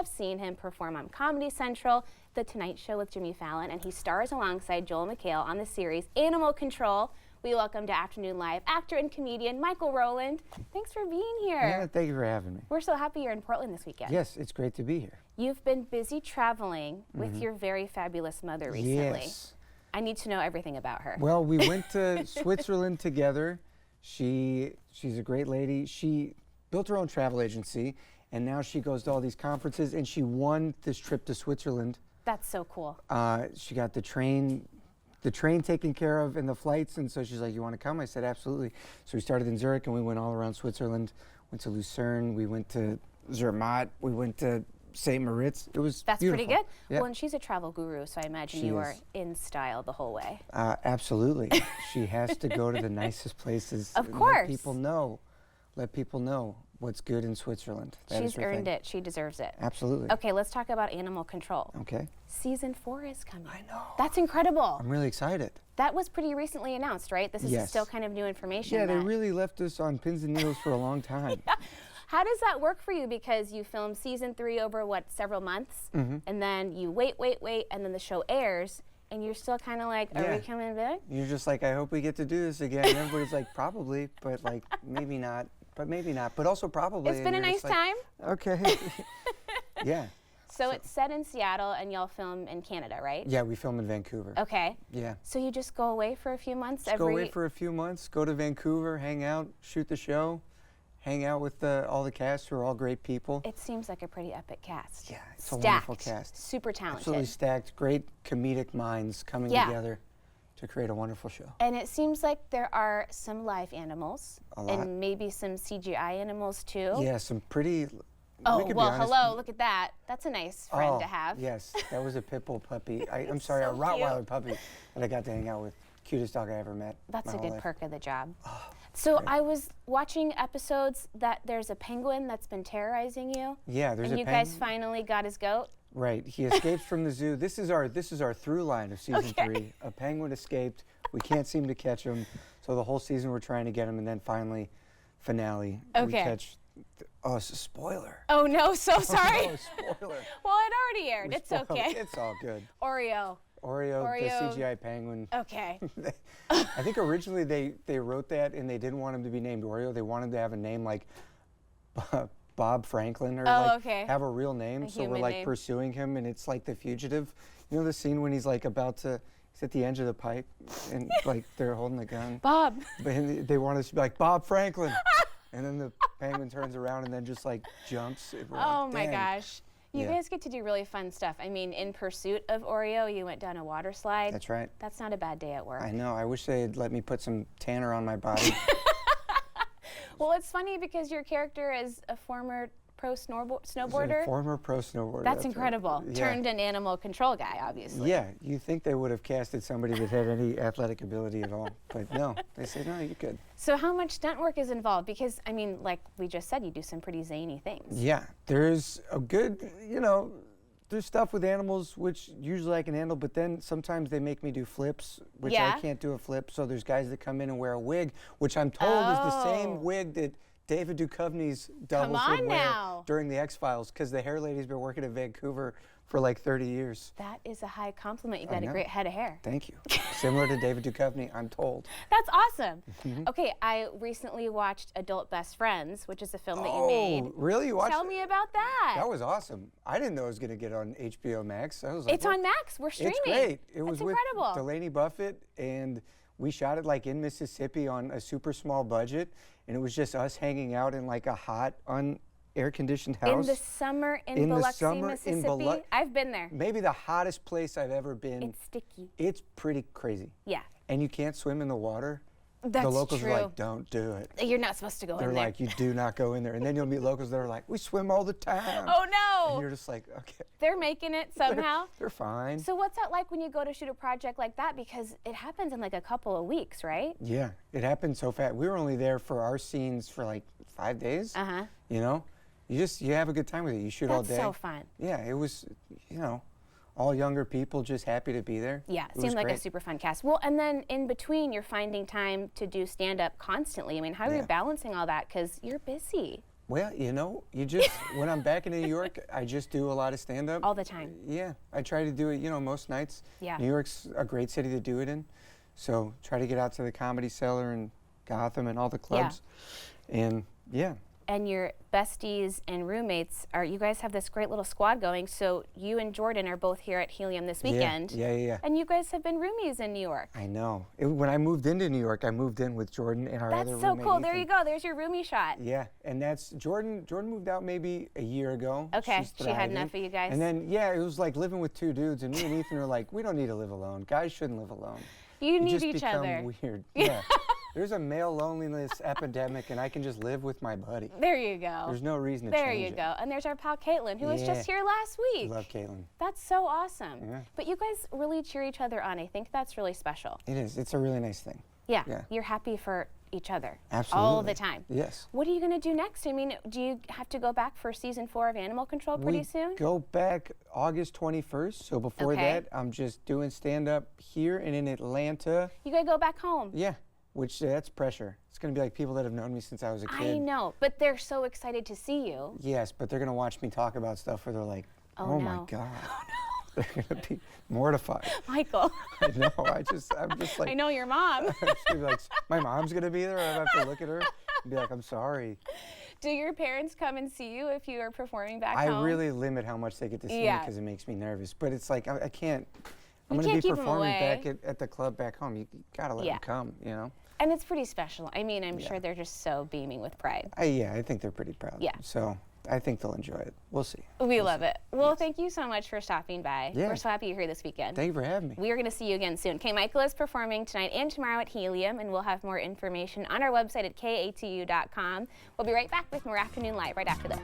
have seen him perform on Comedy Central, The Tonight Show with Jimmy Fallon, and he stars alongside Joel McHale on the series Animal Control. We welcome to Afternoon Live actor and comedian Michael Rowland. Thanks for being here. Yeah, thank you for having me. We're so happy you're in Portland this weekend. Yes, it's great to be here. You've been busy traveling with your very fabulous mother recently. Yes. I need to know everything about her. Well, we went to Switzerland together. She's a great lady. She built her own travel agency, and now she goes to all these conferences, and she won this trip to Switzerland. That's so cool. She got the train taken care of and the flights, and so she's like, you want to come? I said, absolutely. So we started in Zurich, and we went all around Switzerland, went to Lucerne, we went to Zermatt, we went to St. Moritz. It was That's beautiful. pretty good. Yeah. Well, and she's a travel guru, so I imagine you were in style the whole way. Absolutely. She has to go to the nicest places. Of and course. Let people know what's good in Switzerland. She's earned it. She deserves it. Absolutely. Okay, let's talk about Animal Control. Okay. Season 4 is coming. I know. That's incredible. I'm really excited. That was pretty recently announced, right? This is Yes. still kind of new information. Yeah, they really left us on pins and needles for a long time. Yeah. How does that work for you? Because you filmed season 3 over, what, several months? And then you wait, and then the show airs, and you're still kind of like, are we coming back? You're just like, I hope we get to do this again. And everybody's like, probably, but like, maybe not. But maybe not. But also probably. It's been a nice time. Okay. Yeah. So it's set in Seattle, and y'all film in Canada, right? Yeah, we film in Vancouver. Okay. Yeah. So you just go away for a few months Go away for a few months, go to Vancouver, hang out, shoot the show, hang out with all the cast who are all great people. It seems like a pretty epic cast. Yeah, it's Stacked, a wonderful cast. Super talented. Absolutely stacked, great comedic minds coming together to create a wonderful show. And it seems like there are some live animals. A lot. And maybe some CGI animals too. Yeah, some pretty. Oh, well, hello, look at that. That's a nice friend to have. Yes, that was a pit bull puppy. I'm sorry, so a Rottweiler cute. puppy that I got to hang out with. Cutest dog I ever met. That's my a whole good life. perk of the job. Oh, so great. I was watching episodes that there's a penguin that's been terrorizing you. Yeah, there's and a you penguin. guys finally got his goat. Right, he escapes from the zoo. This is our through line of season 3. A penguin escaped. We can't seem to catch him. So the whole season we're trying to get him, and then finally, finale, we catch. Oh, it's a spoiler. Oh no, so sorry. Oh, spoiler. Well, it already aired. It's okay. It's all good. Oreo, Oreo, the CGI penguin. Okay. I think originally they wrote that and they didn't want him to be named Oreo. They wanted to have a name like Bob Franklin or have a real name. So we're like pursuing him, and it's like The Fugitive. You know the scene when he's like he's at the edge of the pipe and like they're holding the gun. Bob. But they want us to be like Bob Franklin. And then the penguin turns around and then just like jumps. Oh my gosh. You guys get to do really fun stuff. I mean, in pursuit of Oreo, you went down a water slide. That's right. That's not a bad day at work. I know. I wish they'd let me put some tanner on my body. Well, it's funny because your character is a former pro snowboarder. A former pro snowboarder. That's incredible. Right. Turned an animal control guy, obviously. Yeah, you think they would have casted somebody that had any athletic ability at all, but no. They said, no, you're good. So how much stunt work is involved? Because, I mean, like we just said, you do some pretty zany things. Yeah, there's a good, there's stuff with animals which usually I can handle, but then sometimes they make me do flips, which I can't do a flip. So there's guys that come in and wear a wig, which I'm told is the same wig that David Duchovny's doubles would wear during the X-Files, because the hair lady's been working in Vancouver for like 30 years. That is a high compliment. You got a great head of hair. Thank you. Similar to David Duchovny, I'm told. That's awesome. Okay, I recently watched Adult Best Friends, which is a film that you made. Oh, really? You watched Tell me about that. That was awesome. I didn't know it was going to get on HBO Max. I was like, it's on Max. We're streaming. It's great. It was incredible. With Delaney Buffett, and we shot it like in Mississippi on a super small budget, and it was just us hanging out in like a hot, air-conditioned house. In the summer in Biloxi, Mississippi. I've been there. Maybe the hottest place I've ever been. It's sticky. It's pretty crazy. Yeah. And you can't swim in the water. That's the locals true. are like, don't do it. You're not supposed to go in there. They're like, you do not go in there. And then you'll meet locals that are like, we swim all the time. Oh no. And you're just like, okay. They're making it somehow. They're fine. So what's that like when you go to shoot a project like that? Because it happens in like a couple of weeks, right? Yeah, it happened so fast. We were only there for our scenes for like 5 days. You have a good time with it. You shoot all day. That's so fun. Yeah, it was, all younger people just happy to be there. Yeah, it seemed like a super fun cast. Well, and then in between, you're finding time to do stand-up constantly. I mean, how are you balancing all that? Because you're busy. Well, you just, when I'm back in New York, I just do a lot of stand-up. All the time. Yeah, I try to do it, most nights. Yeah. New York's a great city to do it in. So try to get out to the Comedy Cellar and Gotham and all the clubs. Yeah. And yeah. And your besties and roommates you guys have this great little squad going. So you and Jordan are both here at Helium this weekend. Yeah. And you guys have been roomies in New York. I know. When I moved into New York, I moved in with Jordan and our other roommate. That's so cool. Ethan. There you go. There's your roomie shot. Yeah, and that's Jordan. Jordan moved out maybe a year ago. Okay, she had enough of you guys. And then, it was like living with two dudes, and me and Ethan are like, we don't need to live alone. Guys shouldn't live alone. You need just each become other. Weird. Yeah. There's a male loneliness epidemic, and I can just live with my buddy. There you go. There's no reason to There change you it. go. And there's our pal Caitlin, who was just here last week. Love Caitlin. That's so awesome. Yeah. But you guys really cheer each other on. I think that's really special. It is. It's a really nice thing. Yeah. Yeah. You're happy for each other. Absolutely. All the time. Yes. What are you going to do next? I mean, do you have to go back for season 4 of Animal Control pretty soon? We go back August 21st. So before that, I'm just doing stand-up here and in Atlanta. You got to go back home. Yeah. Which that's pressure. It's going to be like people that have known me since I was a kid. I know, but they're so excited to see you. Yes, but they're going to watch me talk about stuff where they're like, oh no. my God. They're going to be mortified. Michael. I know. I'm just like. I know your mom. I'm just gonna be like, my mom's going to be there. I have to look at her and be like, I'm sorry. Do your parents come and see you if you are performing back I home? really limit how much they get to see me because it makes me nervous. But it's like, I can't. I'm You going to can't be keep 'em performing away. back at the club back home. You got to let them come, And it's pretty special. I mean, I'm sure they're just so beaming with pride. I think they're pretty proud. Yeah. So I think they'll enjoy it. We'll see. We love it. Well, thank you so much for stopping by. Yeah. We're so happy you're here this weekend. Thank you for having me. We are going to see you again soon. Okay, Michael is performing tonight and tomorrow at Helium, and we'll have more information on our website at katu.com. We'll be right back with more Afternoon Live right after this.